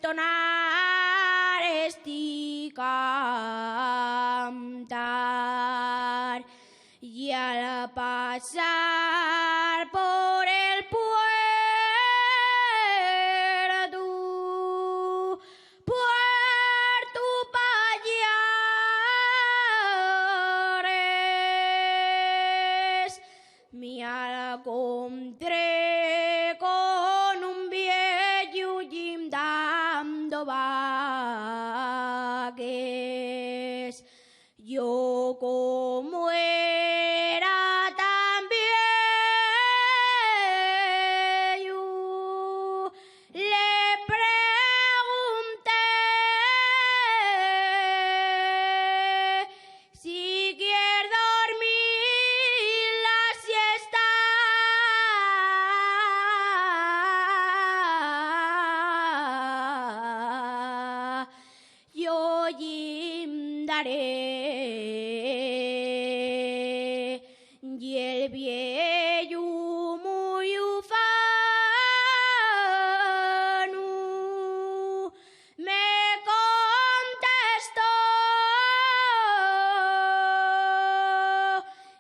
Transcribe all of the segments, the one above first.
entonar este cantar, y al pasar por el Puerto Payares, me encontré con un viejo dando vagues. Yo como era tan viejo, le pregunté si quiere dormir la siesta. Yo daré. Y el viejo muy ufano me contestó: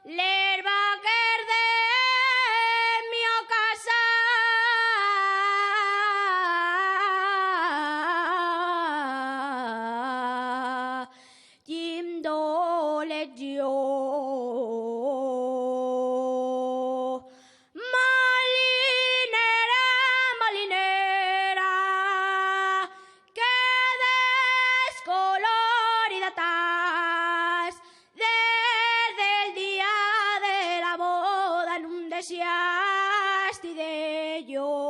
l'herba de mi casa Jimdo leggio malinera, malinera, que descolorida estás. Desde el día de la boda no deseaste de yo.